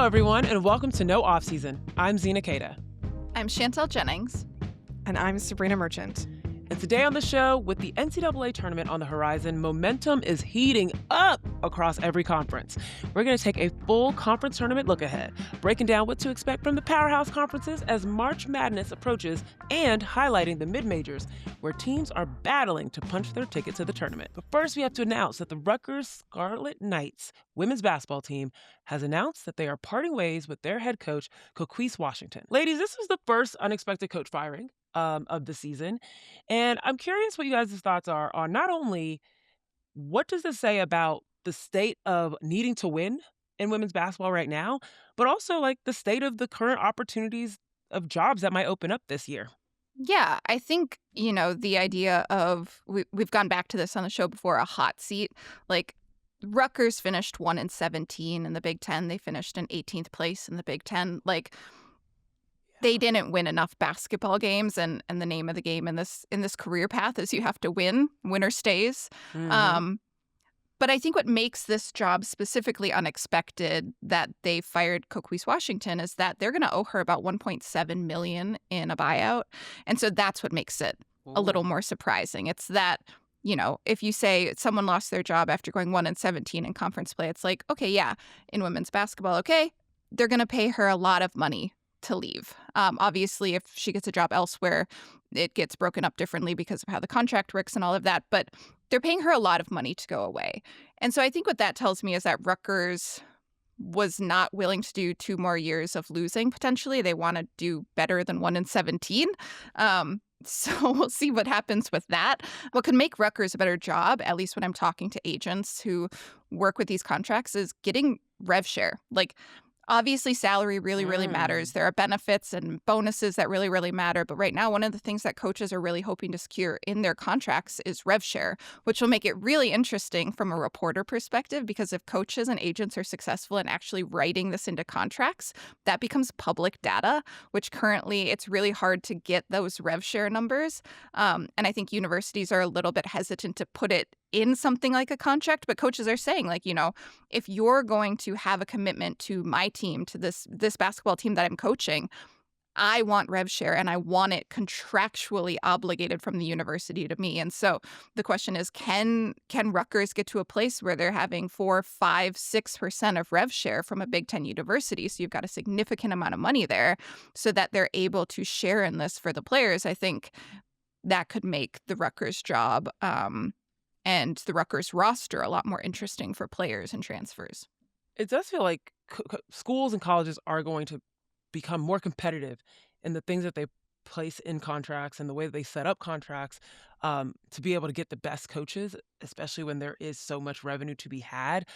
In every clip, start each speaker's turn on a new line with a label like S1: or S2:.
S1: everyone, and welcome to No Offseason. I'm Zena.
S2: I'm Chantel Jennings.
S3: And I'm Sabreena Merchant.
S1: And today on the show, with the NCAA Tournament on the horizon, momentum is heating up across every conference. We're going to take a full conference tournament look ahead, breaking down what to expect from the powerhouse conferences as March Madness approaches and highlighting the mid-majors where teams are battling to punch their ticket to the tournament. But first, we have to announce that the Rutgers Scarlet Knights women's basketball team has announced that they are parting ways with their head coach, Coquese Washington. Ladies, this was the first unexpected coach firing of the season. And I'm curious what you guys' thoughts are on not only what does this say about the state of needing to win in women's basketball right now, but also like the state of the current opportunities of jobs that might open up this year.
S2: Yeah, I think, the idea of, we've gone back to this on the show before, a hot seat. Like, Rutgers finished 1-17 in the Big Ten. They finished in 18th place in the Big Ten. Like, they didn't win enough basketball games, and the name of the game in this career path is you have to win. Winner stays.
S1: Mm-hmm.
S2: But I think what makes this job specifically unexpected that they fired Coquese Washington is that they're going to owe her about $1.7 million in a buyout, and so that's what makes it a little more surprising. It's that, if you say someone lost their job after going 1-17 in conference play, it's like, okay, yeah, in women's basketball, okay, they're going to pay her a lot of money to leave. Obviously, if she gets a job elsewhere, it gets broken up differently because of how the contract works and all of that. But they're paying her a lot of money to go away. And so I think what that tells me is that Rutgers was not willing to do 2 more years of losing, potentially. They want to do better than 1-17. So we'll see what happens with that. What can make Rutgers a better job, at least when I'm talking to agents who work with these contracts, is getting rev share. Like, obviously, salary really, really matters. There are benefits and bonuses that really, really matter. But right now, one of the things that coaches are really hoping to secure in their contracts is rev share, which will make it really interesting from a reporter perspective, because if coaches and agents are successful in actually writing this into contracts, that becomes public data, which currently it's really hard to get those rev share numbers. And I think universities are a little bit hesitant to put it in something like a contract, but coaches are saying, like, if you're going to have a commitment to my team, to this basketball team that I'm coaching, I want rev share and I want it contractually obligated from the university to me. And so the question is, can Rutgers get to a place where they're having 4, 5, 6% of rev share from a Big Ten university? So you've got a significant amount of money there so that they're able to share in this for the players. I think that could make the Rutgers job and the Rutgers roster a lot more interesting for players and transfers.
S1: It does feel like schools and colleges are going to become more competitive in the things that they place in contracts and the way that they set up contracts to be able to get the best coaches, especially when there is so much revenue to be had,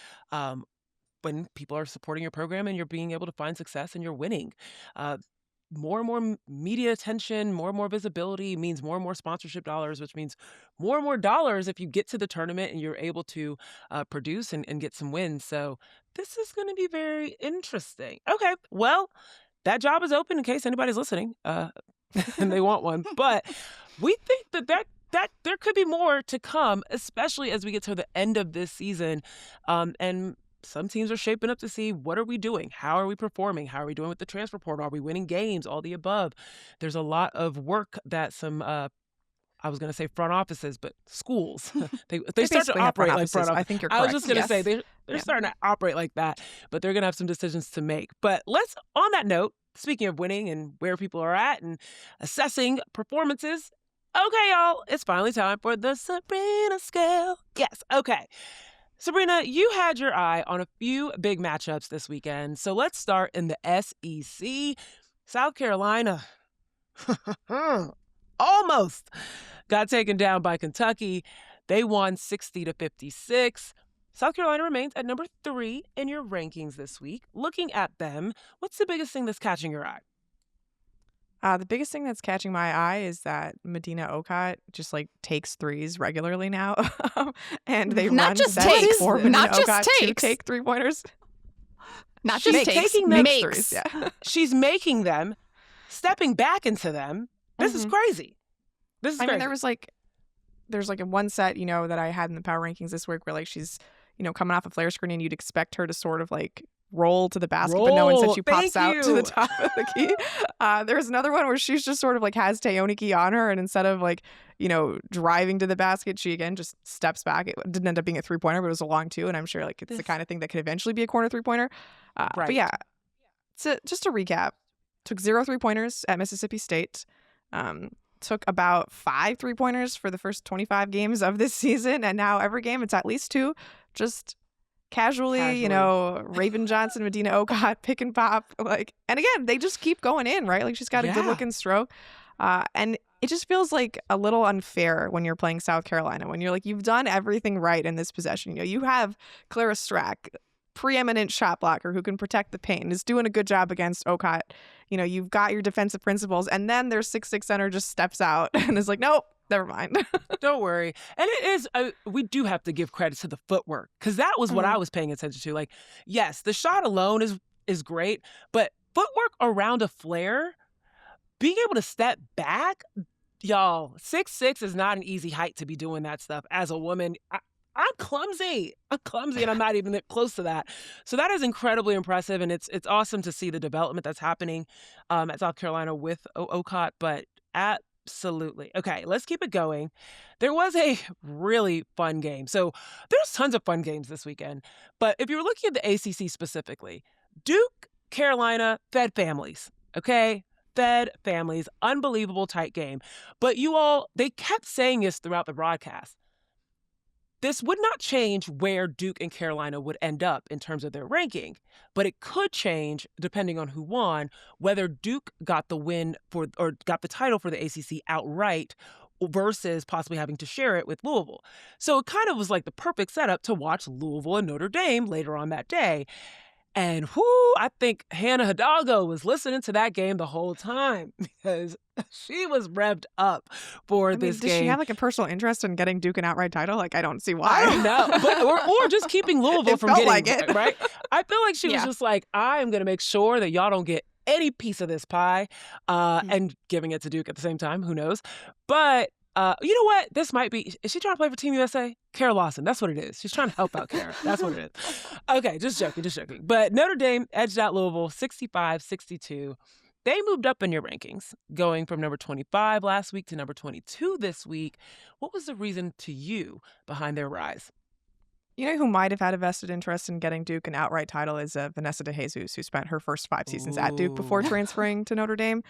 S1: when people are supporting your program and you're being able to find success and you're winning. More and more media attention, more and more visibility means more and more sponsorship dollars, which means more and more dollars if you get to the tournament and you're able to produce and get some wins. So this is going to be very interesting. Okay, well, that job is open in case anybody's listening and they want one. But we think that there could be more to come, especially as we get to the end of this season. And some teams are shaping up to see, what are we doing? How are we performing? How are we doing with the transfer portal? Are we winning games? All the above. There's a lot of work that some, I was going to say front offices, but schools, they start to operate like front offices.
S3: I think you're correct.
S1: I was just going to say they're starting to operate like that, but they're going to have some decisions to make. But on that note, speaking of winning and where people are at and assessing performances, okay, y'all, it's finally time for the Sabreena Scale. Yes, okay. Sabreena, you had your eye on a few big matchups this weekend. So let's start in the SEC. South Carolina almost got taken down by Kentucky. They won 60-56. South Carolina remains at number 3 in your rankings this week. Looking at them, what's the biggest thing that's catching your eye?
S3: The biggest thing that's catching my eye is that Medina Okot just takes threes regularly now, and they
S2: not
S3: run sets for Medina Okot to take 3-pointers.
S2: Not just takes,
S3: makes threes. Yeah.
S1: She's making them, stepping back into them. This is crazy. This is crazy.
S3: I mean, there's a one set that I had in the power rankings this week where she's coming off a flare screen, and you'd expect her to sort of like roll to the basket, but no, instead she pops out to the top of the key. There's another one where she's just sort of like has Teoniki on her, and instead of like, driving to the basket, she again just steps back. It didn't end up being a 3-pointer, but it was a long 2, and I'm sure like it's the kind of thing that could eventually be a corner 3-pointer.
S1: Right.
S3: But yeah, just to recap, took 0 3-pointers at Mississippi State. Took about 5 3-pointers for the first 25 games of this season, and now every game it's at least 2. Just casually. Raven Johnson, Medina Okot, pick and pop. And again, they just keep going in, right? Like, she's got a good looking stroke. And it just feels like a little unfair when you're playing South Carolina, when you're like, you've done everything right in this possession. You have Clara Strack, preeminent shot blocker who can protect the paint and is doing a good job against Okot. You've got your defensive principles, and then their 6'6" center just steps out and is like, nope, never mind.
S1: Don't worry. And it is, we do have to give credit to the footwork, because that was what I was paying attention to. Like, yes, the shot alone is great, but footwork around a flare, being able to step back, y'all, 6'6" is not an easy height to be doing that stuff as a woman. I'm clumsy, and I'm not even close to that. So that is incredibly impressive, and it's awesome to see the development that's happening at South Carolina with Okot, but absolutely. Okay, let's keep it going. There was a really fun game. So there's tons of fun games this weekend, but if you were looking at the ACC specifically, Duke, Carolina, fed families, okay? Fed families, unbelievable tight game. But they kept saying this throughout the broadcast. This would not change where Duke and Carolina would end up in terms of their ranking, but it could change, depending on who won, whether Duke got the win or got the title for the ACC outright versus possibly having to share it with Louisville. So it kind of was like the perfect setup to watch Louisville and Notre Dame later on that day. And I think Hannah Hidalgo was listening to that game the whole time, because she was revved up for this game.
S3: Does she have like a personal interest in getting Duke an outright title? Like, I don't see why.
S1: I don't know. But, or just keeping Louisville from getting
S3: like it.
S1: Right? I feel like she was just like, I am going to make sure that y'all don't get any piece of this pie, and giving it to Duke at the same time. Who knows? But you know what? This might be... Is she trying to play for Team USA? Kara Lawson. That's what it is. She's trying to help out Kara. That's what it is. Okay, just joking. But Notre Dame edged out Louisville 65-62. They moved up in your rankings, going from number 25 last week to number 22 this week. What was the reason to you behind their rise?
S3: You know who might have had a vested interest in getting Duke an outright title is Vanessa DeJesus, who spent her first 5 seasons at Duke before transferring to Notre Dame,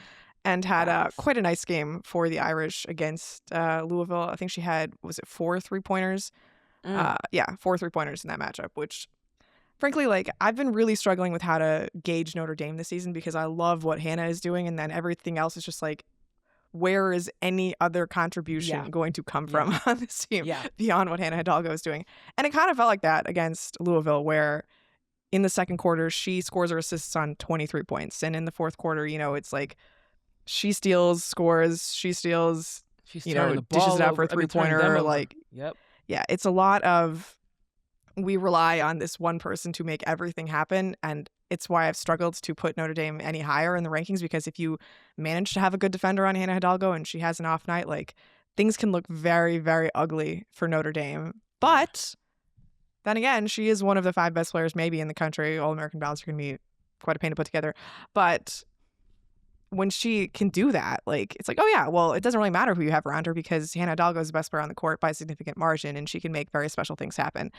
S3: and had quite a nice game for the Irish against Louisville. I think she had, was it 4 3-pointers? 4 3-pointers in that matchup, which, frankly, like, I've been really struggling with how to gauge Notre Dame this season, because I love what Hannah is doing, and then everything else is just like, where is any other contribution going to come from on this team beyond what Hannah Hidalgo is doing? And it kind of felt like that against Louisville, where in the second quarter, she scores or assists on 23 points. And in the fourth quarter, it's like, she steals, scores, she steals,
S1: she's the ball
S3: dishes it out for a
S1: over,
S3: 3-pointer.
S1: Yep.
S3: Yeah, it's a lot of, we rely on this one person to make everything happen. And it's why I've struggled to put Notre Dame any higher in the rankings, because if you manage to have a good defender on Hannah Hidalgo and she has an off night, like, things can look very, very ugly for Notre Dame. But then again, she is one of the 5 best players maybe in the country. All-American ballots are going to be quite a pain to put together. But when she can do that, like, it's like, oh yeah, well, it doesn't really matter who you have around her, because Hannah Hidalgo is the best player on the court by a significant margin, and she can make very special things happen.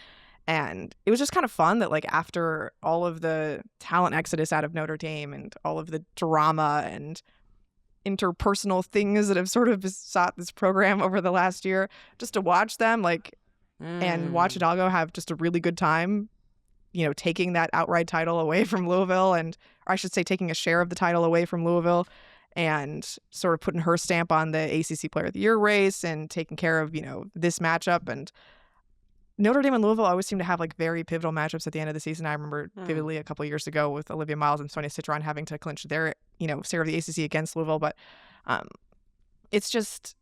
S3: And it was just kind of fun that, like, after all of the talent exodus out of Notre Dame and all of the drama and interpersonal things that have sort of besought this program over the last year, just to watch them, like, and watch Hidalgo have just a really good time, taking that outright title away from Louisville, or I should say taking a share of the title away from Louisville, and sort of putting her stamp on the ACC Player of the Year race and taking care of, this matchup. And Notre Dame and Louisville always seem to have, like, very pivotal matchups at the end of the season. I remember vividly a couple of years ago with Olivia Miles and Sonia Citron having to clinch their, share of the ACC against Louisville. But it's just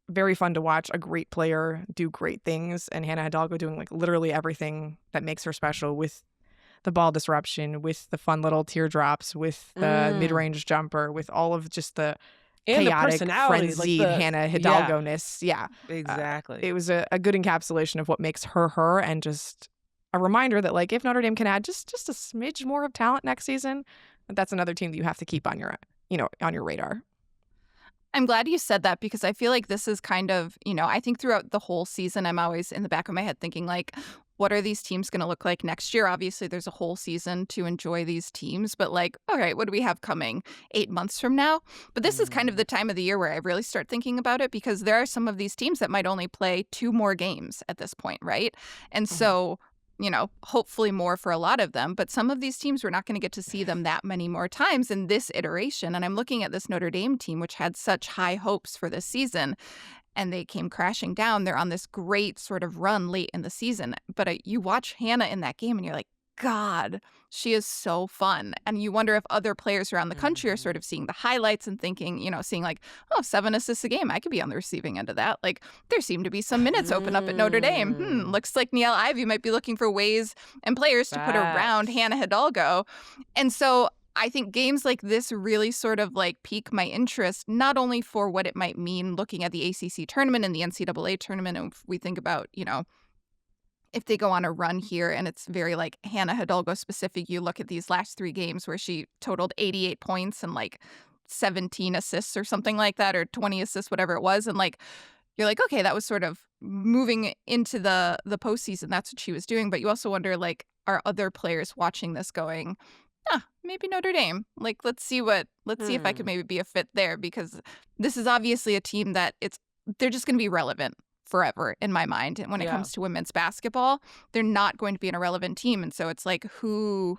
S3: very fun to watch a great player do great things, and Hannah Hidalgo doing, like, literally everything that makes her special, with the ball disruption, with the fun little teardrops, with the mid-range jumper, with all of just the
S1: and
S3: chaotic,
S1: the personality,
S3: frenzied
S1: like
S3: Hannah Hidalgo-ness. Yeah.
S1: Exactly.
S3: It was a good encapsulation of what makes her, and just a reminder that, like, if Notre Dame can add just a smidge more of talent next season, that's another team that you have to keep on your, on your radar.
S2: I'm glad you said that because I feel like this is kind of, I think throughout the whole season, I'm always in the back of my head thinking, like, what are these teams going to look like next year? Obviously, there's a whole season to enjoy these teams, but like, all right, what do we have coming 8 months from now? But this is kind of the time of the year where I really start thinking about it because there are some of these teams that might only play 2 more games at this point, right? And so, hopefully more for a lot of them, but some of these teams, we're not going to get to see them that many more times in this iteration. And I'm looking at this Notre Dame team, which had such high hopes for this season, and they came crashing down. They're on this great sort of run late in the season. But you watch Hannah in that game and you're like, God, she is so fun. And you wonder if other players around the country are sort of seeing the highlights and thinking, seeing like, oh, 7 assists a game. I could be on the receiving end of that. Like, there seem to be some minutes open up at Notre Dame. Looks like Niele Ivey might be looking for ways and players to put around Hannah Hidalgo. And so I think games like this really sort of like pique my interest, not only for what it might mean looking at the ACC tournament and the NCAA tournament. And if we think about, if they go on a run here and it's very like Hannah Hidalgo specific, you look at these last 3 games where she totaled 88 points and like 17 assists or something like that, or 20 assists, whatever it was. And like, you're like, okay, that was sort of moving into the postseason. That's what she was doing. But you also wonder, like, are other players watching this going, maybe Notre Dame. Like, let's see if I could maybe be a fit there, because this is obviously a team that they're just going to be relevant forever in my mind. And when it comes to women's basketball, they're not going to be an irrelevant team. And so it's like, who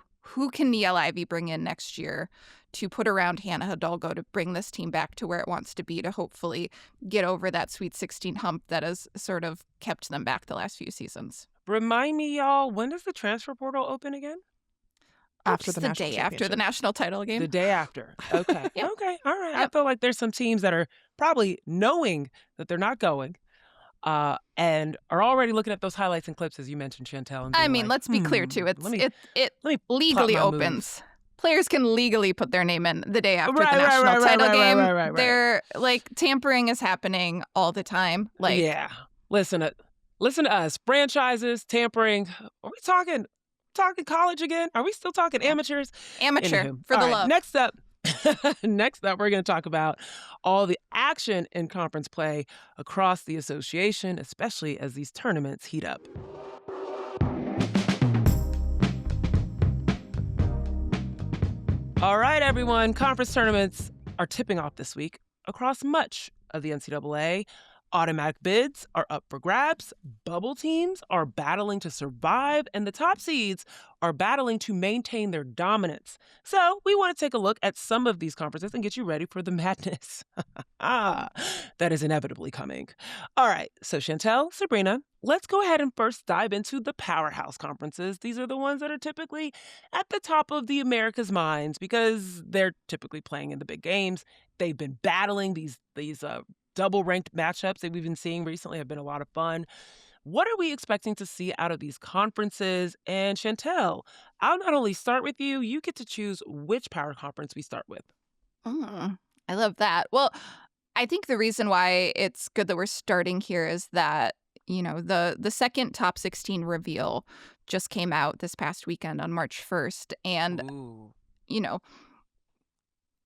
S2: can Niele Ivey bring in next year to put around Hannah Hidalgo to bring this team back to where it wants to be, to hopefully get over that Sweet 16 hump that has sort of kept them back the last few seasons.
S1: Remind me, y'all, when does the transfer portal open again?
S3: After
S2: the day after the national title game.
S1: The day after. Okay.
S2: Yep.
S1: Okay. All right.
S2: Yep.
S1: I feel like there's some teams that are probably knowing that they're not going and are already looking at those highlights and clips, as you mentioned, Chantel. And
S2: I mean,
S1: like,
S2: let's be clear, too. It
S1: let me
S2: legally
S1: plot my
S2: opens.
S1: moves.
S2: Players can legally put their name in the day after the
S1: Right.
S2: national title game.
S1: Right.
S2: They're like, tampering is happening all the time. Like,
S1: yeah. Listen to us. Franchises, tampering. Are we talking college again? Are we still talking amateurs?
S2: Amateur,
S1: Anywho.
S2: for
S1: All
S2: the
S1: right,
S2: love.
S1: Next up, we're going to talk about all the action in conference play across the association, especially as these tournaments heat up. All right, everyone. Conference tournaments are tipping off this week across much of the NCAA. Automatic bids are up for grabs, bubble teams are battling to survive, and the top seeds are battling to maintain their dominance. So we want to take a look at some of these conferences and get you ready for the madness that is inevitably coming. All right, so Chantel, Sabreena, let's go ahead and first dive into the powerhouse conferences. These are the ones that are typically at the top of the America's minds because they're typically playing in the big games. They've been battling these double-ranked matchups that we've been seeing recently have been a lot of fun. What are we expecting to see out of these conferences? And Chantel, I'll not only start with you, you get to choose which power conference we start with.
S2: I love that. Well, I think the reason why it's good that we're starting here is that, the second top 16 reveal just came out this past weekend on March 1st. And,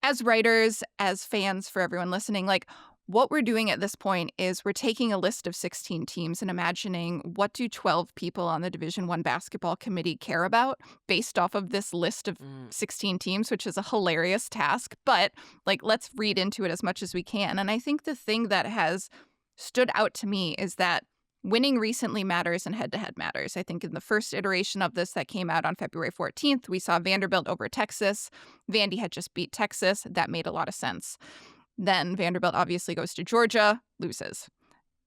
S2: as writers, as fans, for everyone listening, like, what we're doing at this point is we're taking a list of 16 teams and imagining what do 12 people on the Division I basketball committee care about based off of this list of 16 teams, which is a hilarious task. But like, let's read into it as much as we can. And I think the thing that has stood out to me is that winning recently matters and head-to-head matters. I think in the first iteration of this that came out on February 14th, we saw Vanderbilt over Texas. Vandy had just beat Texas. That made a lot of sense. Then Vanderbilt obviously goes to Georgia, loses.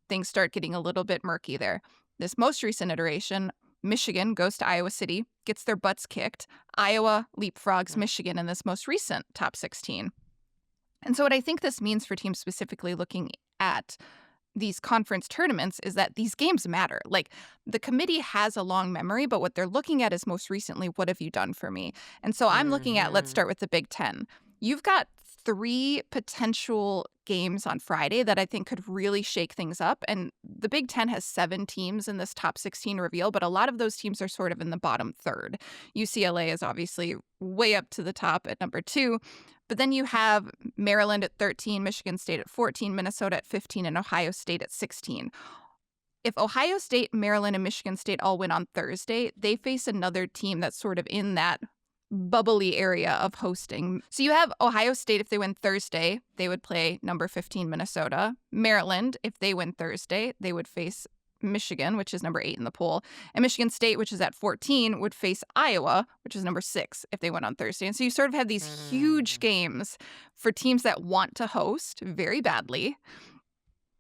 S2: Things start getting a little bit murky there. This most recent iteration, Michigan goes to Iowa City, gets their butts kicked. Iowa leapfrogs Michigan in this most recent top 16. And so what I think this means for teams specifically looking at these conference tournaments is that these games matter. Like, the committee has a long memory, but what they're looking at is most recently, what have you done for me? And so I'm looking at, let's start with the Big Ten. You've got 3 potential games on Friday that I think could really shake things up. And the Big Ten has 7 teams in this top 16 reveal, but a lot of those teams are sort of in the bottom third. UCLA is obviously way up to the top at number 2. But then you have Maryland at 13, Michigan State at 14, Minnesota at 15, and Ohio State at 16. If Ohio State, Maryland, and Michigan State all win on Thursday, they face another team that's sort of in that bubbly area of hosting. So you have Ohio State, if they win Thursday, they would play number 15 Minnesota. Maryland, if they win Thursday, they would face Michigan, which is number 8 in the poll. And Michigan State, which is at 14, would face Iowa, which is number 6 if they win on Thursday. And so you sort of have these huge games for teams that want to host very badly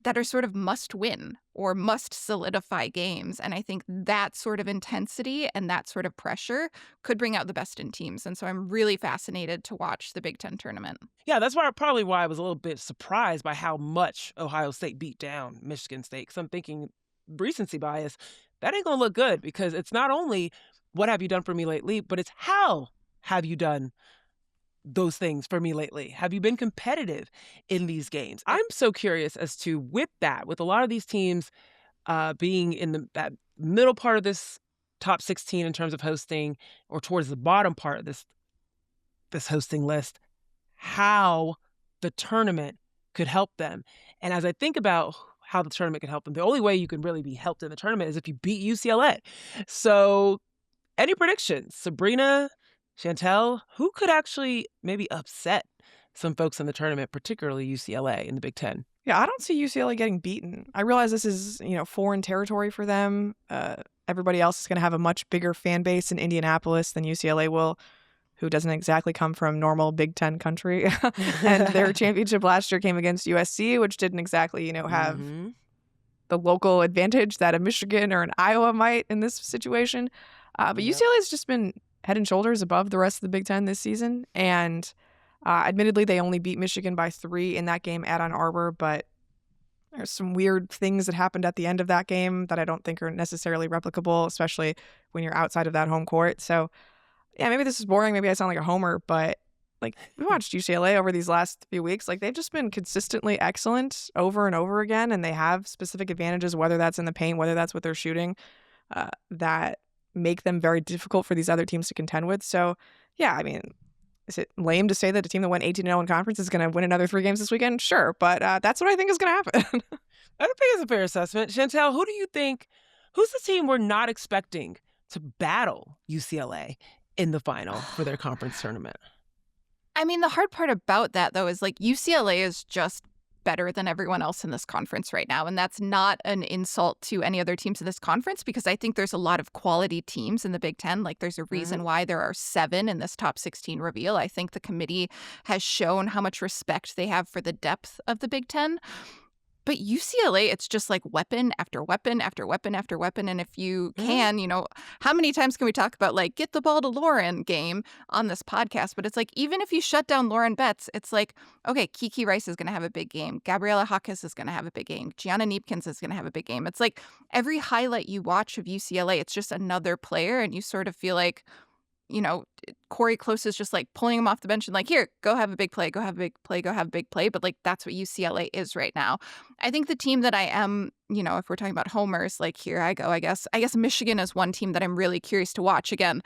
S2: that are sort of must win or must solidify games. And I think that sort of intensity and that sort of pressure could bring out the best in teams. And so I'm really fascinated to watch the Big Ten tournament.
S1: Yeah, that's probably why I was a little bit surprised by how much Ohio State beat down Michigan State. Because I'm thinking recency bias, that ain't going to look good, because it's not only what have you done for me lately, but it's how have you done those things for me lately? Have you been competitive in these games? I'm so curious as to, with a lot of these teams being in that middle part of this top 16 in terms of hosting, or towards the bottom part of this hosting list, how the tournament could help them. And as I think about how the tournament could help them, the only way you can really be helped in the tournament is if you beat UCLA. So any predictions? Sabreena, Chantel, who could actually maybe upset some folks in the tournament, particularly UCLA in the Big Ten?
S3: Yeah, I don't see UCLA getting beaten. I realize this is, foreign territory for them. Everybody else is going to have a much bigger fan base in Indianapolis than UCLA will, who doesn't exactly come from normal Big Ten country. And their championship last year came against USC, which didn't exactly, have the local advantage that a Michigan or an Iowa might in this situation. But UCLA has just been head and shoulders above the rest of the Big Ten this season. And admittedly, they only beat Michigan by 3 in that game at Ann Arbor, but there's some weird things that happened at the end of that game that I don't think are necessarily replicable, especially when you're outside of that home court. So, yeah, maybe this is boring. Maybe I sound like a homer, but we watched UCLA over these last few weeks. They've just been consistently excellent over and over again, and they have specific advantages, whether that's in the paint, whether that's what they're shooting, that make them very difficult for these other teams to contend with. So, yeah, is it lame to say that a team that went 18-0 in conference is going to win another 3 games this weekend? Sure, but that's what I think is going to happen.
S1: I think it's a fair assessment. Chantel, who do you think, who's the team we're not expecting to battle UCLA in the final for their conference tournament?
S2: The hard part about that, though, is UCLA is just better than everyone else in this conference right now. And that's not an insult to any other teams in this conference, because I think there's a lot of quality teams in the Big Ten. There's a reason why there are 7 in this top 16 reveal. I think the committee has shown how much respect they have for the depth of the Big Ten. But UCLA, it's just weapon after weapon after weapon after weapon. And if you can, how many times can we talk about get the ball to Lauren game on this podcast? But it's even if you shut down Lauren Betts, it's okay, Kiki Rice is going to have a big game. Gabriella Hawkes is going to have a big game. Gianna Neepkins is going to have a big game. It's every highlight you watch of UCLA, it's just another player. And you sort of feel Corey Close is just pulling him off the bench and here, go have a big play, go have a big play, go have a big play. But that's what UCLA is right now. I think the team that I am, if we're talking about homers, here I go, I guess Michigan is one team that I'm really curious to watch. Again,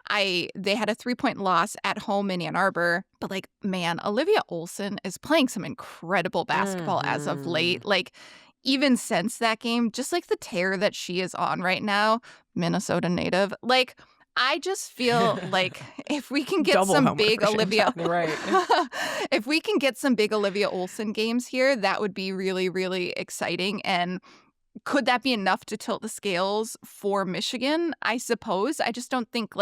S2: they had a 3-point loss at home in Ann Arbor, but man, Olivia Olson is playing some incredible basketball as of late. Even since that game, just the tear that she is on right now, Minnesota native, I just feel if we can get
S3: Double
S2: some
S3: homer
S2: big
S3: for
S2: Olivia,
S1: Right.
S2: if we can get some big Olivia Olson games here, that would be really, really exciting. And could that be enough to tilt the scales for Michigan? I suppose. I just don't think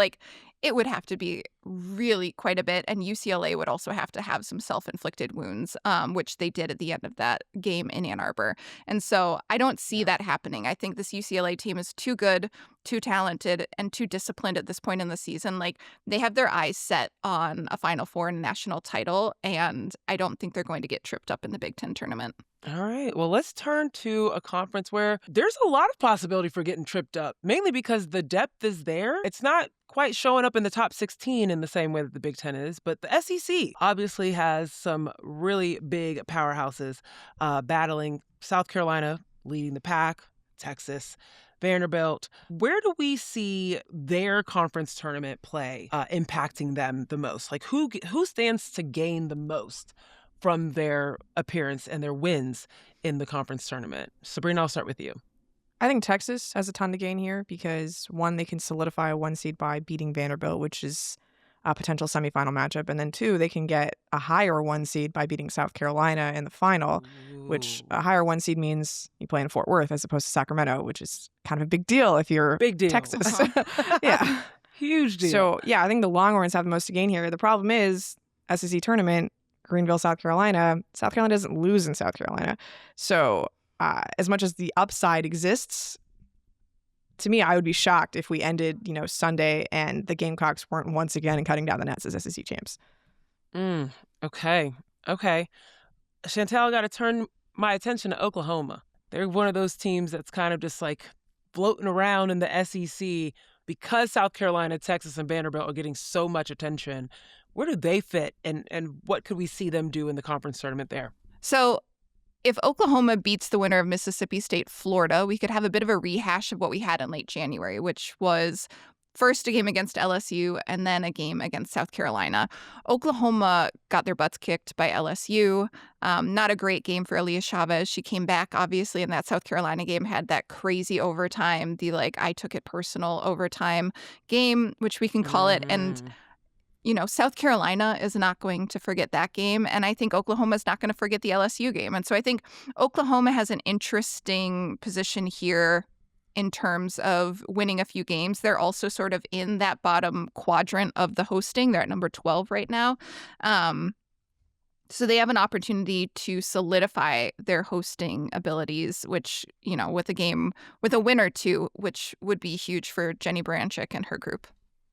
S2: it would have to be really quite a bit. And UCLA would also have to have some self-inflicted wounds, which they did at the end of that game in Ann Arbor. And so I don't see that happening. I think this UCLA team is too good, too talented, and too disciplined at this point in the season. They have their eyes set on a Final Four and a national title, and I don't think they're going to get tripped up in the Big Ten tournament.
S1: All right. Well, let's turn to a conference where there's a lot of possibility for getting tripped up, mainly because the depth is there. It's not quite showing up in the top 16 in the same way that the Big Ten is, but the SEC obviously has some really big powerhouses battling. South Carolina leading the pack, Texas, Vanderbilt. Where do we see their conference tournament play impacting them the most? Like who stands to gain the most from their appearance and their wins in the conference tournament? Sabreena, I'll start with you.
S3: I think Texas has a ton to gain here because, one, they can solidify a 1 seed by beating Vanderbilt, which is a potential semifinal matchup. And then 2, they can get a higher 1 seed by beating South Carolina in the final, which a higher 1 seed means you play in Fort Worth as opposed to Sacramento, which is kind of a big deal if you're
S1: big deal.
S3: Texas. Yeah.
S1: Huge deal.
S3: So, yeah, I think the Longhorns have the most to gain here. The problem is SEC Tournament, Greenville, South Carolina doesn't lose in South Carolina. So as much as the upside exists, to me, I would be shocked if we ended, Sunday and the Gamecocks weren't once again cutting down the nets as SEC champs.
S1: Okay. Chantel, I got to turn my attention to Oklahoma. They're one of those teams that's kind of just like floating around in the SEC because South Carolina, Texas, and Vanderbilt are getting so much attention. Where do they fit, and what could we see them do in the conference tournament there?
S2: So if Oklahoma beats the winner of Mississippi State, Florida, we could have a bit of a rehash of what we had in late January, which was first a game against LSU and then a game against South Carolina. Oklahoma got their butts kicked by LSU. Not a great game for Aaliyah Chavez. She came back, obviously, in that South Carolina game, had that crazy overtime, the I took it personal overtime game, which we can call it. And South Carolina is not going to forget that game. And I think Oklahoma is not going to forget the LSU game. And so I think Oklahoma has an interesting position here in terms of winning a few games. They're also sort of in that bottom quadrant of the hosting. They're at number 12 right now. So they have an opportunity to solidify their hosting abilities, which, with a game, with a win or two, which would be huge for Jenny Baranczyk and her group.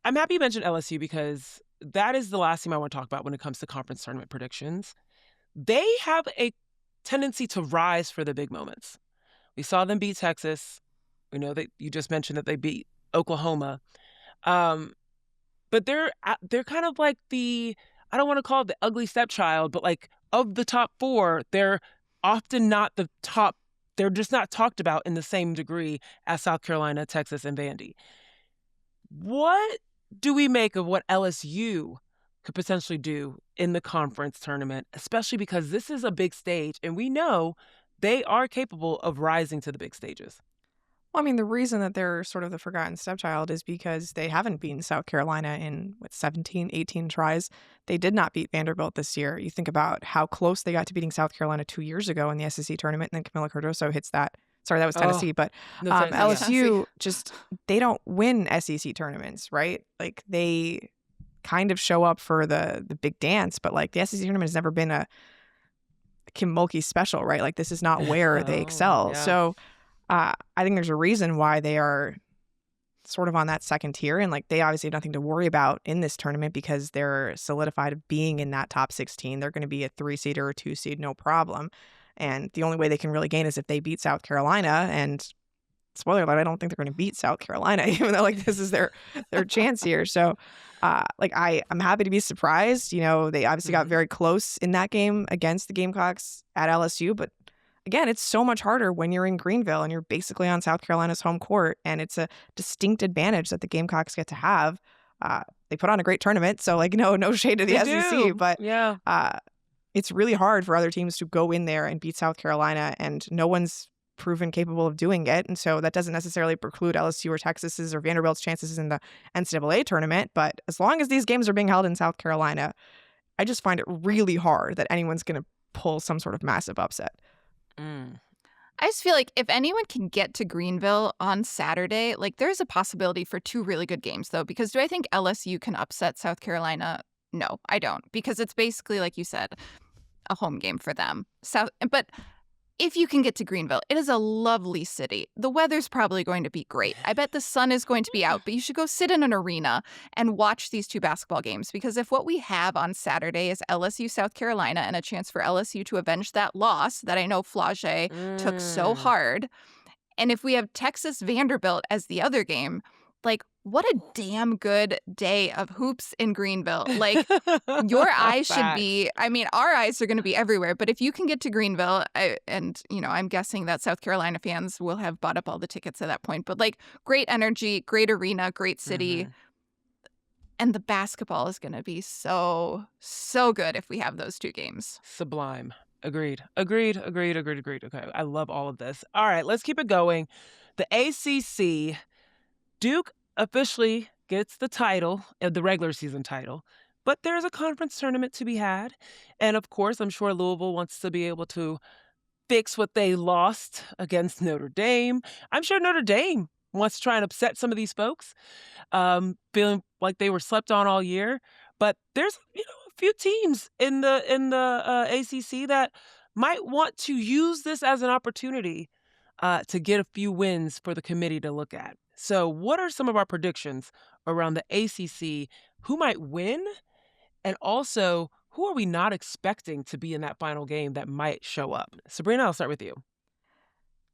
S1: I'm happy you mentioned LSU because that is the last team I want to talk about when it comes to conference tournament predictions. They have a tendency to rise for the big moments. We saw them beat Texas. We know that you just mentioned that they beat Oklahoma. But they're kind of like I don't want to call it the ugly stepchild, but of the top 4, they're often not the top. They're just not talked about in the same degree as South Carolina, Texas, and Vandy. What do we make of what LSU could potentially do in the conference tournament, especially because this is a big stage and we know they are capable of rising to the big stages?
S3: Well, I mean, the reason that they're sort of the forgotten stepchild is because they haven't beaten South Carolina in 17, 18 tries. They did not beat Vanderbilt this year. You think about how close they got to beating South Carolina 2 years ago in the SEC tournament, and then Camila Cardoso hits that. Sorry, that was Tennessee, but LSU they don't win SEC tournaments, right? They kind of show up for the big dance, but the SEC tournament has never been a Kim Mulkey special, right? This is not where they excel. Yeah. So I think there's a reason why they are sort of on that second tier, and they obviously have nothing to worry about in this tournament because they're solidified of being in that top 16. They're going to be a 3 seed or a 2 seed, no problem. And the only way they can really gain is if they beat South Carolina. And spoiler alert, I don't think they're going to beat South Carolina, even though this is their chance here. So I'm happy to be surprised. They obviously got very close in that game against the Gamecocks at LSU. But again, it's so much harder when you're in Greenville and you're basically on South Carolina's home court. And it's a distinct advantage that the Gamecocks get to have. They put on a great tournament. So no shade to the SEC. But yeah. It's really hard for other teams to go in there and beat South Carolina, and no one's proven capable of doing it. And so that doesn't necessarily preclude LSU or Texas's or Vanderbilt's chances in the NCAA tournament. But as long as these games are being held in South Carolina, I just find it really hard that anyone's going to pull some sort of massive upset.
S2: I just feel like if anyone can get to Greenville on Saturday, there's a possibility for 2 really good games, though, because do I think LSU can upset South Carolina? No, I don't, because it's basically, like you said, a home game for them. But if you can get to Greenville, it is a lovely city. The weather's probably going to be great. I bet the sun is going to be out, but you should go sit in an arena and watch these 2 basketball games, because if what we have on Saturday is LSU, South Carolina, and a chance for LSU to avenge that loss that I know Flage took so hard, and if we have Texas, Vanderbilt as the other game, like, what a damn good day of hoops in Greenville. Like, your eyes should be, I mean, our eyes are going to be everywhere. But if you can get to Greenville, I'm guessing that South Carolina fans will have bought up all the tickets at that point. But like, great energy, great arena, great city.
S1: Mm-hmm.
S2: And the basketball is going to be so, so good if we have those two games.
S1: Sublime. Agreed. Okay, I love all of this. All right, let's keep it going. The ACC, Duke officially gets the title, the regular season title, but there's a conference tournament to be had. And of course, I'm sure Louisville wants to be able to fix what they lost against Notre Dame. I'm sure Notre Dame wants to try and upset some of these folks, feeling like they were slept on all year. But there's, a few teams in the ACC that might want to use this as an opportunity to get a few wins for the committee to look at. So what are some of our predictions around the ACC? Who might win? And also, who are we not expecting to be in that final game that might show up? Sabreena, I'll start with you.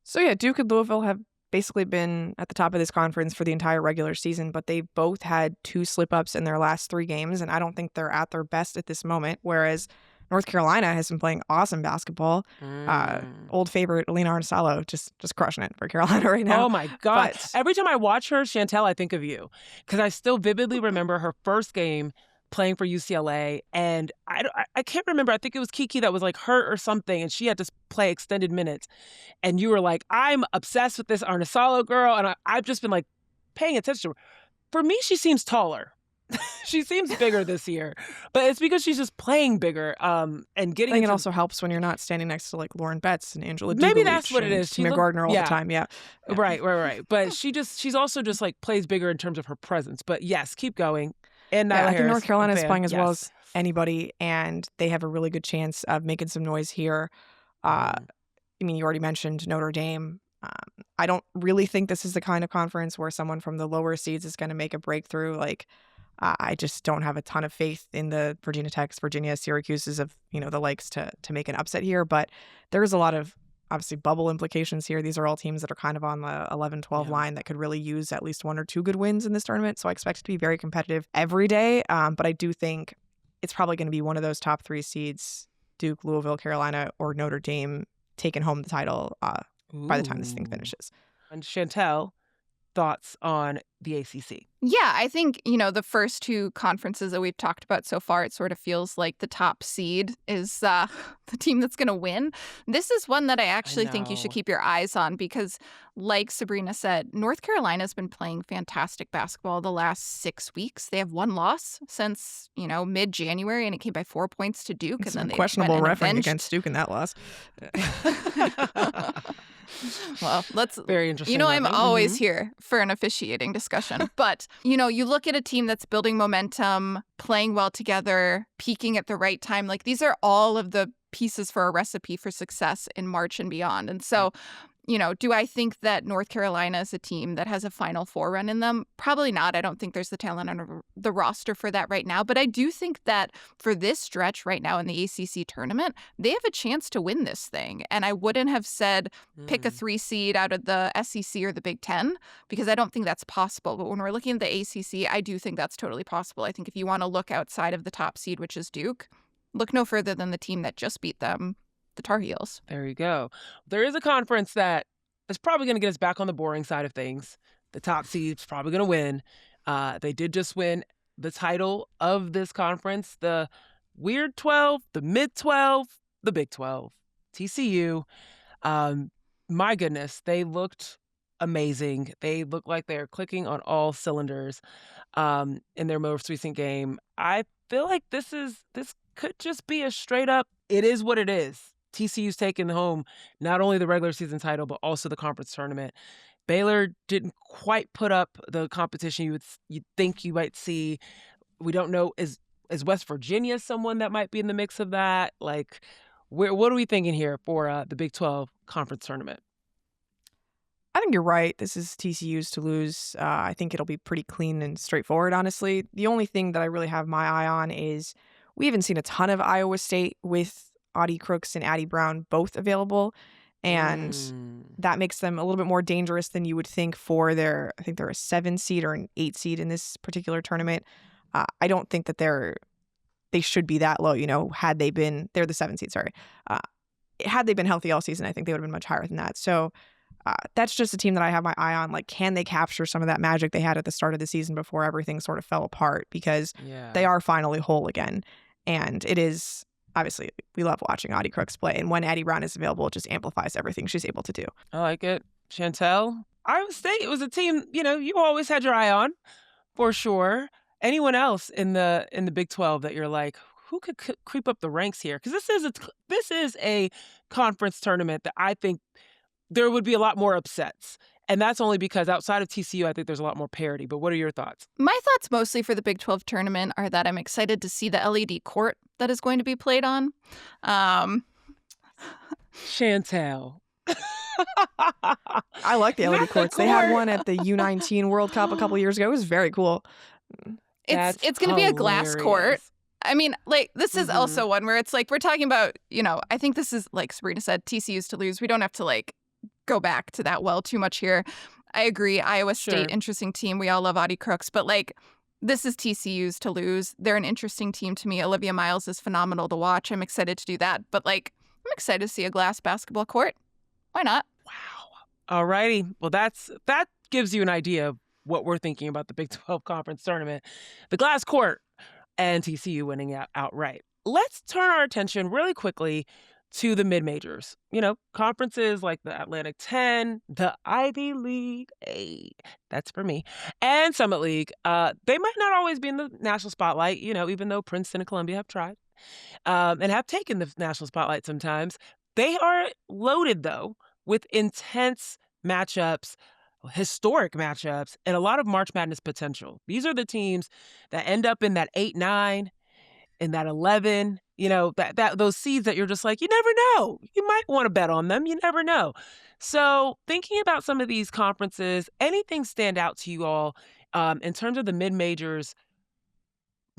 S3: So yeah, Duke and Louisville have basically been at the top of this conference for the entire regular season, but they both had 2 slip-ups in their last 3 games, and I don't think they're at their best at this moment, whereas North Carolina has been playing awesome basketball. Old favorite Alina Arnsalo just crushing it for Carolina right now.
S1: Oh my God.
S3: But
S1: Every time I watch her, Chantel, I think of you, because I still vividly remember her first game playing for UCLA, and I can't remember. I think it was Kiki that was like hurt or something, and she had to play extended minutes. And you were like, I'm obsessed with this Arnsalo girl, and I've just been like paying attention to her. For me, she seems taller. She seems bigger this year, but it's because she's just playing bigger and getting.
S3: I think it also helps when you're not standing next to like Lauren Betts and Angela.
S1: Maybe that's what it is.
S3: Tina Gardner all the time. Yeah.
S1: Right. But she's also just like plays bigger in terms of her presence. But yes, keep going. And
S3: I think North Carolina is playing as well as anybody, and they have a really good chance of making some noise here. I mean, you already mentioned Notre Dame. I don't really think this is the kind of conference where someone from the lower seeds is going to make a breakthrough. Like, I just don't have a ton of faith in the Virginia Techs, Virginia Syracuses of, the likes to make an upset here. But there's a lot of, obviously, bubble implications here. These are all teams that are kind of on the 11-12 line that could really use at least 1 or 2 good wins in this tournament. So I expect it to be very competitive every day. But I do think it's probably going to be one of those top 3 seeds, Duke, Louisville, Carolina, or Notre Dame, taking home the title by the time this thing finishes.
S1: And Chantel, thoughts on the ACC?
S2: Yeah, I think, the first 2 conferences that we've talked about so far, it sort of feels like the top seed is the team that's going to win. This is one that I actually think you should keep your eyes on because, like Sabreena said, North Carolina's been playing fantastic basketball the last 6 weeks. They have 1 loss since, mid-January, and it came by 4 points to Duke.
S3: It's
S2: and then
S3: questionable refereeing against Duke in that loss.
S2: Well,
S1: very interesting.
S2: I'm always here for an officiating discussion. But, you look at a team that's building momentum, playing well together, peaking at the right time. Like, these are all of the pieces for a recipe for success in March and beyond. And so, do I think that North Carolina is a team that has a Final Four run in them? Probably not. I don't think there's the talent on the roster for that right now. But I do think that for this stretch right now in the ACC tournament, they have a chance to win this thing. And I wouldn't have said pick a 3 seed out of the SEC or the Big Ten because I don't think that's possible. But when we're looking at the ACC, I do think that's totally possible. I think if you want to look outside of the top seed, which is Duke, look no further than the team that just beat them, the Tar Heels.
S1: There you go. There is a conference that is probably going to get us back on the boring side of things. The top seed's probably going to win. They did just win the title of this conference, the Weird 12, the Mid 12, the Big 12, TCU. My goodness, they looked amazing. They looked like they're clicking on all cylinders in their most recent game. I feel like this could just be a straight up, it is what it is. TCU's taking home not only the regular season title, but also the conference tournament. Baylor didn't quite put up the competition you'd think you might see. We don't know, is West Virginia someone that might be in the mix of that? Like, what are we thinking here for the Big 12 conference tournament?
S3: I think you're right. This is TCU's to lose. I think it'll be pretty clean and straightforward, honestly. The only thing that I really have my eye on is we haven't seen a ton of Iowa State with Audie Crooks and Addie Brown both available. And
S1: Mm.
S3: that makes them a little bit more dangerous than you would think for their, I think they're a 7 seed or an 8 seed in this particular tournament. I don't think that they should be that low, had they been, they're the 7 seed, sorry. Had they been healthy all season, I think they would have been much higher than that. So that's just a team that I have my eye on. Like, can they capture some of that magic they had at the start of the season before everything sort of fell apart? Because they are finally whole again. And it is, obviously, we love watching Audie Crooks play. And when Addie Brown is available, it just amplifies everything she's able to do.
S1: I like it. Chantel? Iowa State was a team, you always had your eye on, for sure. Anyone else in the Big 12 that you're like, who could creep up the ranks here? Because this is a conference tournament that I think there would be a lot more upsets. And that's only because outside of TCU, I think there's a lot more parity. But what are your thoughts?
S2: My thoughts mostly for the Big 12 tournament are that I'm excited to see the LED court that is going to be played on.
S1: Chantel.
S3: I like the LED courts. They had one at the U19 World Cup a couple years ago. It was very cool.
S2: It's going to be a glass court. I mean, like, this is also one where it's like, we're talking about, I think this is, like Sabreena said, TCU's to lose. We don't have to, like, go back to that well too much here. I agree. Iowa State, interesting team. We all love Audie Crooks, but, like, this is TCU's to lose. They're an interesting team to me. Olivia Miles is phenomenal to watch. I'm excited to do that. But, like, I'm excited to see a glass basketball court. Why not?
S1: Wow. All righty. Well, that gives you an idea of what we're thinking about the Big 12 Conference Tournament. The glass court and TCU winning outright. Let's turn our attention really quickly to the mid-majors. Conferences like the Atlantic 10, the Ivy League, that's for me, and Summit League. They might not always be in the national spotlight, even though Princeton and Columbia have tried and have taken the national spotlight sometimes. They are loaded, though, with intense matchups, historic matchups, and a lot of March Madness potential. These are the teams that end up in that 8-9, in that 11, those seeds that you're just like, you never know. You might want to bet on them. You never know. So thinking about some of these conferences, anything stand out to you all in terms of the mid-majors,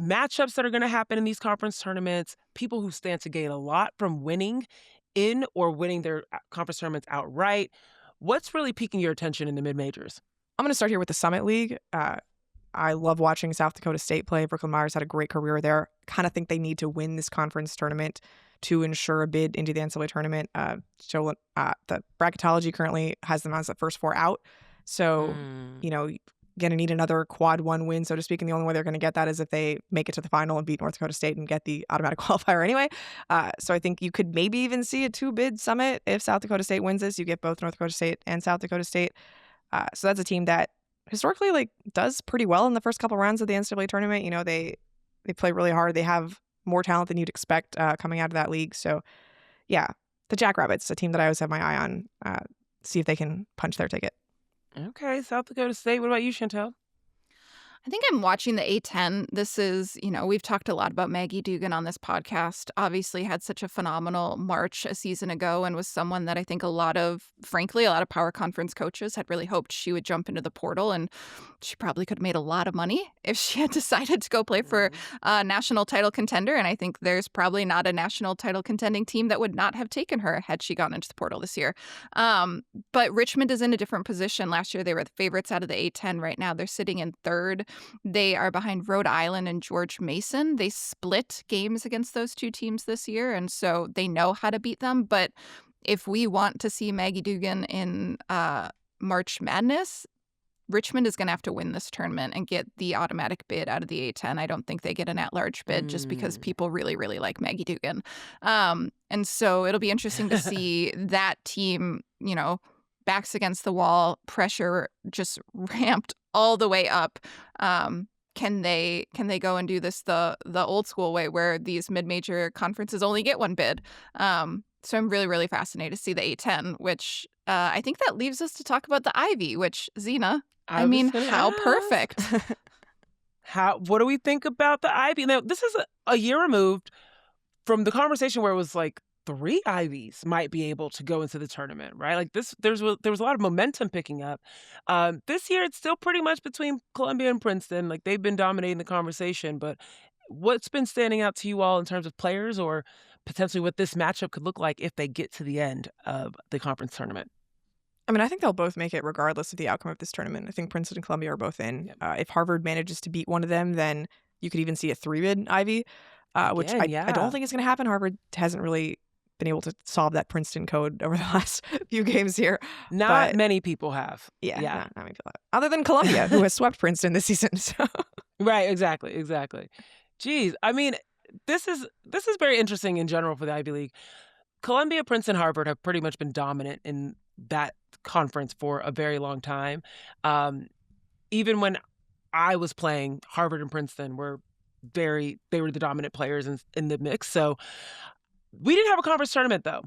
S1: matchups that are going to happen in these conference tournaments, people who stand to gain a lot from winning in or winning their conference tournaments outright. What's really piquing your attention in the mid-majors?
S3: I'm going to start here with the Summit League. I love watching South Dakota State play. Brooklyn Myers had a great career there. Kind of think they need to win this conference tournament to ensure a bid into the NCAA tournament. So the bracketology currently has them as the first 4 out. So, going to need another quad 1 win, so to speak. And the only way they're going to get that is if they make it to the final and beat North Dakota State and get the automatic qualifier anyway. So I think you could maybe even see a 2-bid Summit. If South Dakota State wins this, you get both North Dakota State and South Dakota State. So that's a team that historically does pretty well in the first couple rounds of the NCAA tournament. They play really hard. They have more talent than you'd expect coming out of that league. So yeah, the Jackrabbits, a team that I always have my eye on, see if they can punch their ticket.
S1: Okay, South Dakota State. What about you, Chantel?
S2: I think I'm watching the A10. This is, we've talked a lot about Maggie Dugan on this podcast. Obviously had such a phenomenal March a season ago and was someone that I think a lot of power conference coaches had really hoped she would jump into the portal, and she probably could have made a lot of money if she had decided to go play for a national title contender. And I think there's probably not a national title contending team that would not have taken her had she gone into the portal this year. But Richmond is in a different position. Last year, they were the favorites out of the A10. Right now, they're sitting in 3rd. They are behind Rhode Island and George Mason. They split games against those two teams this year, and so they know how to beat them. But if we want to see Maggie Dugan in March Madness, Richmond is going to have to win this tournament and get the automatic bid out of the A10. I don't think they get an at-large bid just because people really, really like Maggie Dugan. And so it'll be interesting to see that team, backs against the wall, pressure just ramped all the way up. Can they go and do this the old school way where these mid-major conferences only get one bid? So I'm really, really fascinated to see the A10, which I think that leaves us to talk about the Ivy, which, Zena, how perfect.
S1: What do we think about the Ivy? Now, this is a year removed from the conversation where it was like 3 Ivies might be able to go into the tournament, right? Like there was a lot of momentum picking up. This year, it's still pretty much between Columbia and Princeton. Like, they've been dominating the conversation. But what's been standing out to you all in terms of players or potentially what this matchup could look like if they get to the end of the conference tournament.
S3: I mean, I think they'll both make it regardless of the outcome of this tournament. I think Princeton and Columbia are both in.
S1: Yep.
S3: If Harvard manages to beat one of them, then you could even see a 3-bid Ivy, which
S1: Again,
S3: I don't think is going to happen. Harvard hasn't really been able to solve that Princeton code over the last few games here.
S1: Not many people have.
S3: Yeah. Not many people have. Other than Columbia, who has swept Princeton this season. So.
S1: Right, exactly. Geez, I mean, this is very interesting in general for the Ivy League. Columbia, Princeton, Harvard have pretty much been dominant in that conference for a very long time. Even when I was playing, Harvard and Princeton were the dominant players in the mix. So we didn't have a conference tournament though.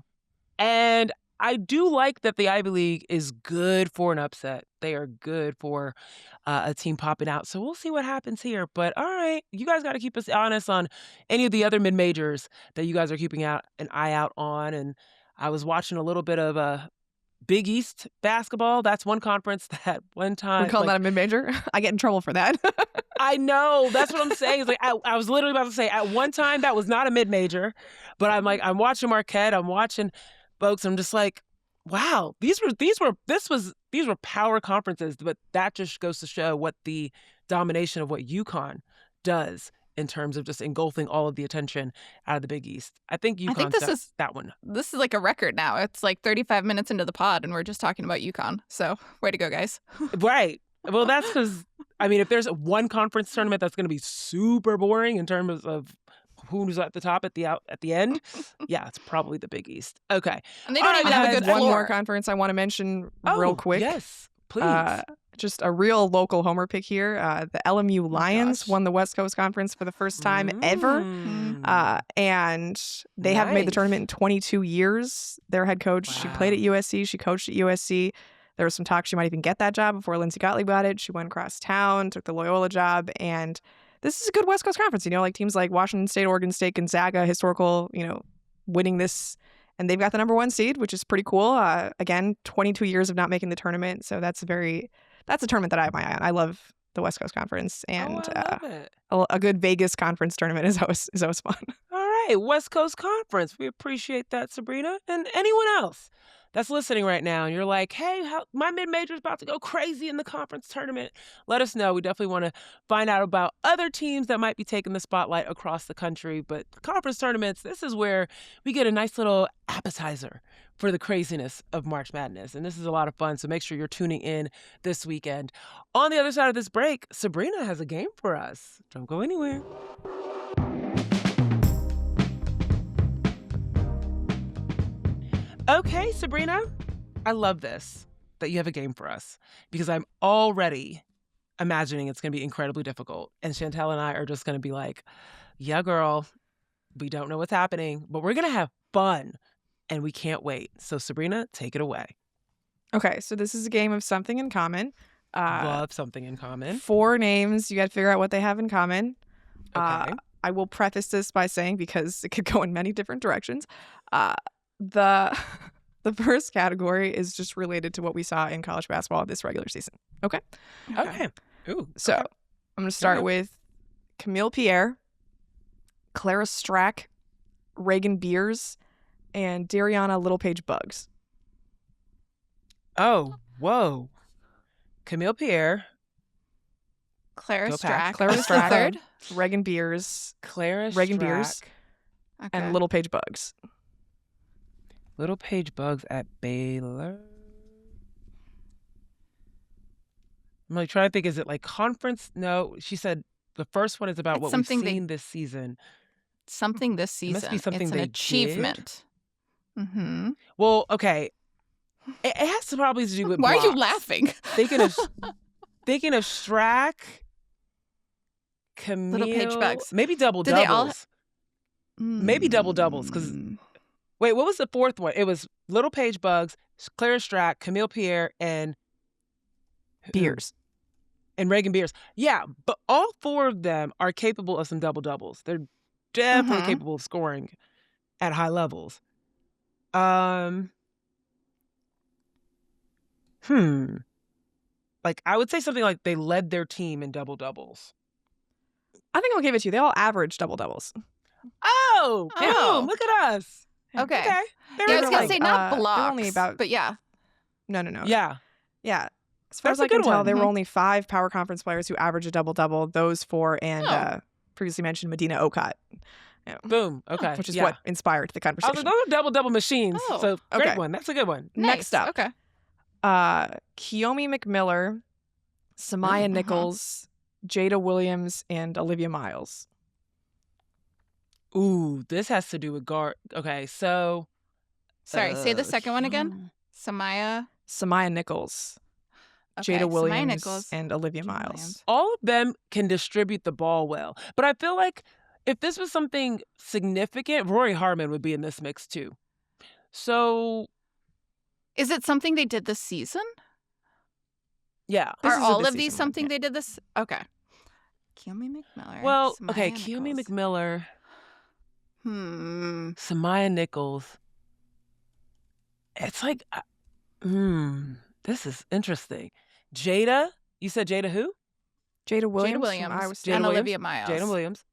S1: And I do like that the Ivy League is good for an upset. They are good for a team popping out. So we'll see what happens here. But all right, you guys got to keep us honest on any of the other mid-majors that you guys are keeping an eye out on. And I was watching a little bit of Big East basketball. That's one conference that one time.
S3: We're calling that a mid-major? I get in trouble for that.
S1: I know. That's what I'm saying. It's like I was literally about to say at one time that was not a mid-major. But I'm watching Marquette. I'm watching folks. I'm just like, wow, these were power conferences, but that just goes to show what the domination of what UConn does in terms of just engulfing all of the attention out of the Big East. I think UConn that one.
S2: This is like a record now. It's like 35 minutes into the pod, and we're just talking about UConn. So way to go, guys.
S1: Right. Well, that's because, I mean, if there's one conference tournament that's going to be super boring in terms of who's at the top at the end, yeah, it's probably the Big East. Okay.
S2: And they don't even have a good
S3: one
S2: floor.
S3: more conference I want to mention real quick.
S1: Yes, please.
S3: Just a real local homer pick here. The LMU Lions won the West Coast Conference for the first time ever. And they haven't made the tournament in 22 years. Their head coach, she played at USC. She coached at USC. There was some talk she might even get that job before Lindsey Gottlieb got it. She went across town, took the Loyola job. And this is a good West Coast Conference. Like teams like Washington State, Oregon State, Gonzaga, historical, winning this. And they've got the number 1 seed, which is pretty cool. Again, 22 years of not making the tournament. So that's a tournament that I have my eye on. I love the West Coast Conference, and
S1: I love it.
S3: A good Vegas conference tournament is always fun.
S1: All right, West Coast Conference. We appreciate that, Sabreena. And anyone else that's listening right now, and you're like, hey, my mid-major is about to go crazy in the conference tournament, let us know. We definitely want to find out about other teams that might be taking the spotlight across the country. But conference tournaments, this is where we get a nice little appetizer for the craziness of March Madness. And this is a lot of fun, so make sure you're tuning in this weekend. On the other side of this break, Sabreena has a game for us. Don't go anywhere. Okay, Sabreena, I love this, that you have a game for us, because I'm already imagining it's going to be incredibly difficult. And Chantel and I are just going to be like, yeah, girl, we don't know what's happening, but we're going to have fun. And we can't wait. So, Sabreena, take it away.
S3: Okay, so this is a game of something in common.
S1: Love something in common.
S3: 4 names. You got to figure out what they have in common.
S1: Okay.
S3: I will preface this by saying, because it could go in many different directions, the first category is just related to what we saw in college basketball this regular season. Okay?
S1: Okay. Ooh.
S3: So,
S1: okay.
S3: I'm going to start with Camille Pierre, Clara Strack, Reagan Beers, and Dariana Littlepage Buggs.
S1: Oh, whoa. Camille Pierre.
S2: Clara Strack.
S3: Clara
S2: Who's the
S3: Strack.
S2: third?
S3: Reagan Beers.
S1: Strack.
S3: Reagan Beers.
S2: Okay.
S3: And Littlepage Buggs.
S1: Littlepage Buggs at Baylor. I'm like trying to think, is it like conference? No, she said the first one is about what we've seen this season.
S2: Something this season.
S1: It must be something
S2: it's an
S1: they
S2: achievement. Mm-hmm.
S1: Well, okay. It has to probably do with
S2: Why
S1: blocks.
S2: are you laughing?
S1: Thinking of Strack, Camille,
S2: Littlepage Buggs.
S1: maybe double
S2: Did they all-
S1: doubles. Maybe double doubles. Because wait, what was the fourth one? It was Littlepage Buggs, Clara Strack, Camille Pierre, and
S3: Beers.
S1: And Reagan Beers. Yeah, but all 4 of them are capable of some double doubles. They're definitely capable of scoring at high levels. Like, I would say something like they led their team in double doubles.
S3: I think I'll give it to you. They all average double doubles.
S1: Oh,
S2: Oh.
S1: boom! Look at us.
S2: Okay.
S1: Okay. There
S2: Yeah, I
S1: we
S2: was
S1: go.
S2: gonna say not
S3: they're
S2: blocks,
S3: only about
S2: but yeah.
S3: no.
S1: Yeah,
S3: Yeah. As far
S1: that's
S3: as
S1: a
S3: I can
S1: good
S3: tell,
S1: one.
S3: there were
S2: Mhm.
S3: only 5 power conference players who averaged a double-double. Those 4 and
S2: Oh.
S3: previously mentioned Medina Okot,
S1: Boom. Okay.
S3: which is
S1: yeah.
S3: what inspired the
S1: I was like,
S3: conversation.
S1: those are double machines.
S2: Oh,
S1: So great
S3: okay.
S1: one. That's a good one.
S3: Next
S2: Nice.
S3: up.
S2: Okay.
S3: Kiyomi McMiller, Samaya
S2: Mhm.
S3: Nichols, Jada Williams, and Olivia Miles.
S1: Ooh, this has to do with guard. Okay, so
S2: Sorry, say the second one again. Samaya.
S3: Samaya Nichols,
S2: Okay.
S3: Jada
S2: Samaya
S3: Williams,
S2: Nichols.
S3: and Olivia
S2: Jada
S3: Miles.
S2: Williams.
S1: all of them can distribute the ball well, but I feel like if this was something significant, Rory Harmon would be in this mix too. So
S2: Is it something they did this season?
S1: yeah.
S3: This
S2: Are
S3: is a
S2: all
S3: this
S2: of these
S3: season one,
S2: something
S3: yeah.
S2: they did this? Okay. Kiyomi McMiller.
S1: Well,
S2: Samaya
S1: okay, Kiyomi
S2: Nichols.
S1: McMiller,
S2: Hmm.
S1: Samaya Nichols. It's like, this is interesting. Jada, you said Jada who?
S3: Jada Williams,
S2: Jada
S3: from
S2: Williams
S3: Iowa State.
S1: Jada
S2: and
S1: Williams?
S2: Olivia Miles.
S1: Jada Williams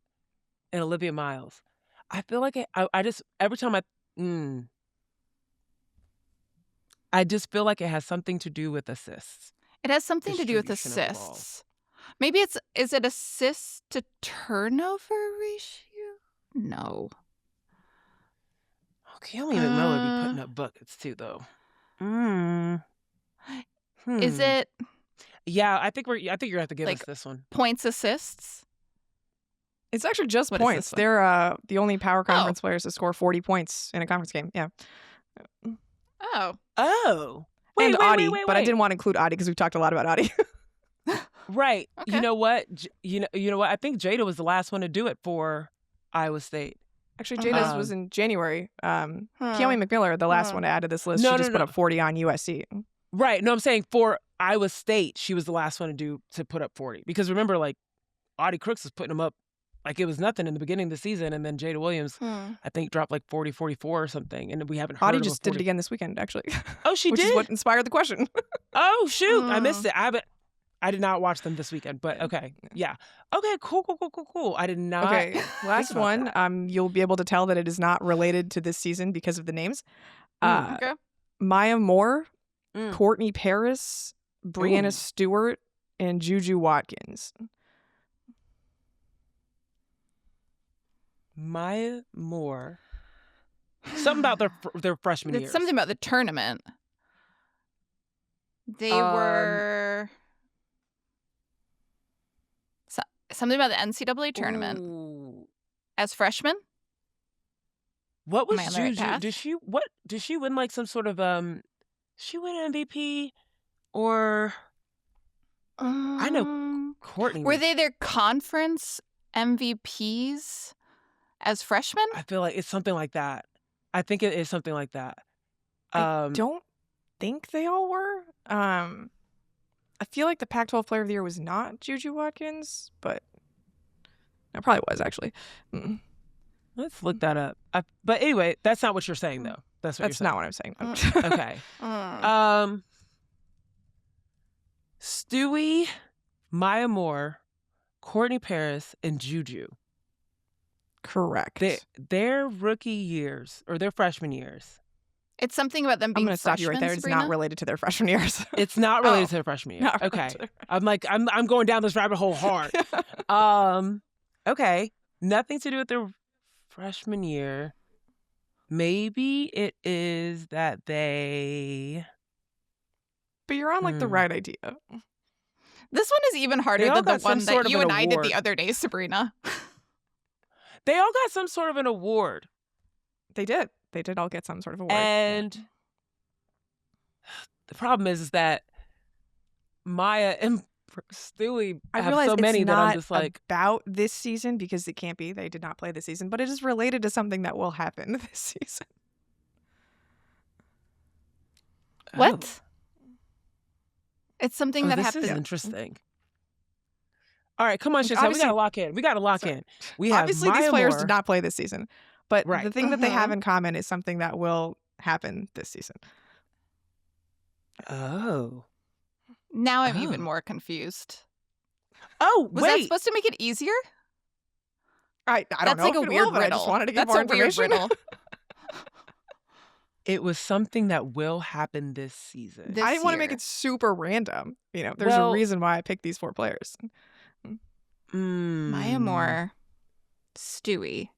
S1: and Olivia Miles. I feel like I just every time I just feel like it has something to do with assists.
S2: It has something to do with
S1: Distribution of the ball.
S2: assists. Maybe is it assist to turnover ratio? No.
S1: Oh, Kiyomi McMiller be putting up buckets too, though.
S2: Is it
S1: Yeah, I think you're gonna have to give
S2: Like-
S1: us this one.
S2: points assists?
S3: It's actually just
S2: What is
S3: points.
S2: this one?
S3: They're the only power conference players to score 40 points in a conference game. Yeah.
S2: Oh.
S1: Oh,
S3: And Audie,
S1: wait.
S3: but I didn't want to include Audie because we've talked a lot about Audie.
S1: Right.
S2: Okay.
S1: You know what? You know what? I think Jada was the last one to do it for Iowa State.
S3: Actually, Jada's was in January. Kiyomi McMiller, the last one to add to this list,
S1: No,
S3: she just
S1: no.
S3: put up 40 on USC.
S1: Right. No, I'm saying for Iowa State, she was the last one to put up 40. Because remember, like, Audie Crooks was putting them up like it was nothing in the beginning of the season, and then Jada Williams, I think, dropped like 40, 44 or something, and we haven't heard
S3: Audie
S1: of a
S3: just did it
S1: 40.
S3: again this weekend, actually.
S1: Oh, she
S3: which
S1: did?
S3: is what inspired the question.
S1: Oh, shoot. I missed it. I did not watch them this weekend, but okay. Yeah. Okay, cool. I did not.
S3: Okay, last
S1: about
S3: one.
S1: that.
S3: You'll be able to tell that it is not related to this season because of the names.
S2: Okay.
S3: Maya Moore,
S1: Mm.
S3: Courtney Paris, Brianna
S1: Ooh.
S3: Stewart, and Juju Watkins.
S1: Maya Moore. Something about their freshman year.
S2: It's something about the tournament. They were something about the NCAA tournament
S1: Ooh.
S2: as freshmen.
S1: What was
S2: Am I on the right
S1: Juju?
S2: path?
S1: Did she win like some sort of she win MVP or I know Courtney
S2: Were
S1: was-
S2: they their conference MVPs as freshmen?
S1: I feel like it's something like that. I think it is something like that.
S3: I don't think they all were. I feel like the Pac-12 Player of the Year was not Juju Watkins, but it probably was actually.
S1: Let's look that up. But anyway, that's not what you're saying though. That's what
S3: That's
S1: you're
S3: not what I'm saying.
S1: saying. Okay. Stewie, Maya Moore, Courtney Paris, and Juju.
S3: Correct.
S1: Their rookie years or their freshman years.
S2: It's something about them
S3: I'm
S2: being
S3: going to stop you right there. It's
S2: freshmen,
S3: not related to their freshman years.
S1: It's not related
S2: Oh.
S1: to their freshman year.
S3: Not related
S1: Okay.
S3: to their-
S1: I'm like I'm going down this rabbit hole hard. Okay. Nothing to do with their freshman year. Maybe it is that they
S3: But you're on like the right idea.
S2: This one is even harder
S1: They all
S2: than the
S1: got some
S2: one
S1: sort
S2: that
S1: of
S2: you
S1: an
S2: and I did
S1: award.
S2: the other day, Sabreena.
S1: they all got some sort of an award.
S3: They did. They did all get some sort of award.
S1: And the problem is that Maya and Stewie
S3: I
S1: have
S3: realize
S1: so many
S3: it's
S1: that
S3: not
S1: I'm just like,
S3: about this season because it can't be. They did not play this season, but it is related to something that will happen this season.
S2: What? It's something that
S1: this
S2: happened.
S1: is interesting. All right, come on, Chantel. We
S3: Obviously-
S1: gotta lock in. We gotta lock
S3: Sorry.
S1: in. We have
S3: Obviously,
S1: Maya
S3: these players
S1: Moore.
S3: did not play this season, but
S1: Right.
S3: the thing that they
S2: Mhm.
S3: have in common is something that will happen this season.
S1: Oh.
S2: Now I'm even
S1: Oh.
S2: more confused.
S1: Oh,
S2: Was that
S1: wait.
S2: supposed to make it easier?
S3: I don't
S2: That's
S3: know
S2: like
S3: if
S2: a
S3: it
S2: weird
S3: will, but I
S2: riddle.
S3: just wanted to get
S2: That's
S3: more
S2: a weird
S3: information.
S2: riddle.
S1: It was something that will happen this season.
S2: This
S3: I didn't want to make
S2: year.
S3: it super random. There's
S1: Well-
S3: a reason why I picked these 4 players.
S2: Maya Moore, Stewie,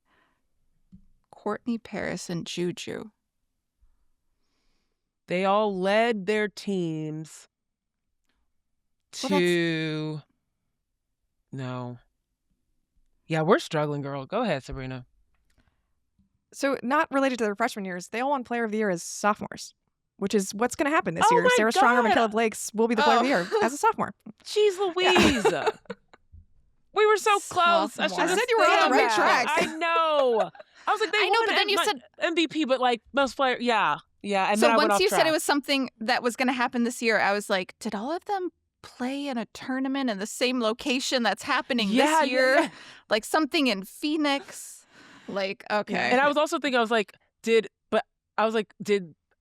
S2: Courtney Paris, and Juju.
S1: They all led their teams
S2: Well,
S1: to... No. Yeah, we're struggling, girl. Go ahead, Sabreena.
S3: So not related to their freshman years, they all won Player of the Year as sophomores, which is what's going to happen this
S1: Oh
S3: year.
S1: my
S3: Sarah Strongram and
S1: God.
S3: Caleb Lakes will be the Player of the Year as a sophomore.
S1: Jeez Louise. We were so close. I,
S2: Sophomore.
S3: I said you were on the right track.
S1: I know. I was like, they
S2: I know,
S1: won
S2: but then you said...
S1: MVP, but like most player. Yeah. Yeah. And
S2: So
S1: then I went
S2: once
S1: off
S2: you
S1: track.
S2: said it was something that was going to happen this year, I was like, did all of them play in a tournament in the same location that's happening this year?
S1: Yeah.
S2: Like something in Phoenix? Like, okay.
S1: And I was also thinking, I was like, did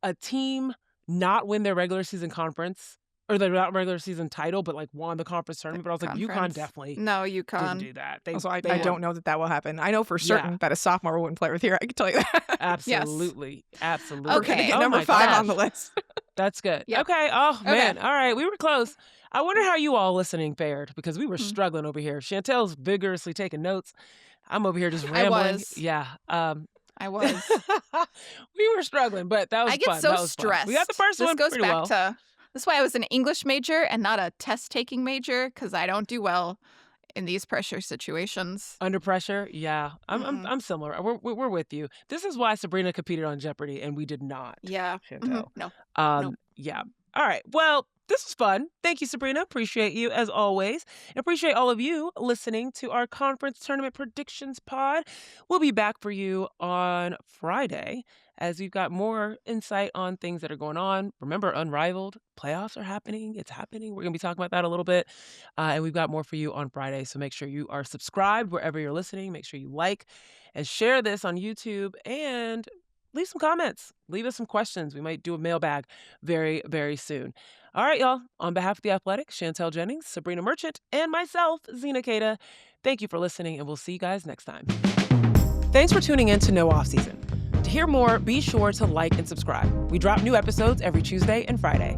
S1: a team not win their regular season conference or their not regular season title, but like won the conference tournament? But I was like, UConn
S2: Conference.
S1: definitely
S2: No,
S1: didn't
S2: UConn.
S1: do that. They,
S3: Also, I
S1: they
S3: don't know that will happen. I know for certain that a sophomore will win Player of the Year. I can tell you that.
S1: Absolutely. Absolutely.
S3: We're going to
S2: Okay.
S3: get
S1: Oh
S3: number
S1: my
S3: 5
S1: gosh.
S3: on the list.
S1: That's good.
S2: Yep.
S1: Okay. Oh, man.
S2: Okay.
S1: All right. We were close. I wonder how you all listening fared because we were
S2: Hmm.
S1: struggling over here. Chantel's vigorously taking notes. I'm over here just rambling.
S2: was.
S1: Yeah.
S2: I was.
S1: We were struggling, but that was
S2: I get
S1: fun.
S2: so
S1: That was
S2: stressed.
S1: Fun. We got the first
S2: this
S1: one
S2: goes
S1: pretty
S2: back
S1: well.
S2: to that's why I was an English major and not a test-taking major, because I don't do well in these pressure situations.
S1: Under pressure, yeah.
S2: Mhm.
S1: I'm similar. We're with you. This is why Sabreena competed on Jeopardy and we did not.
S2: Yeah.
S1: Chantel.
S2: No. Nope.
S1: Yeah. All right. Well, this was fun. Thank you, Sabreena. Appreciate you as always. And appreciate all of you listening to our conference tournament predictions pod. We'll be back for you on Friday as we've got more insight on things that are going on. Remember, Unrivaled playoffs are happening. It's happening. We're going to be talking about that a little bit. And we've got more for you on Friday. So make sure you are subscribed wherever you're listening. Make sure you like and share this on YouTube and leave some comments. Leave us some questions. We might do a mailbag very, very soon. All right, y'all. On behalf of The Athletics, Chantel Jennings, Sabreena Merchant, and myself, Zena Okot, thank you for listening, and we'll see you guys next time. Thanks for tuning in to No Off Season. To hear more, be sure to like and subscribe. We drop new episodes every Tuesday and Friday.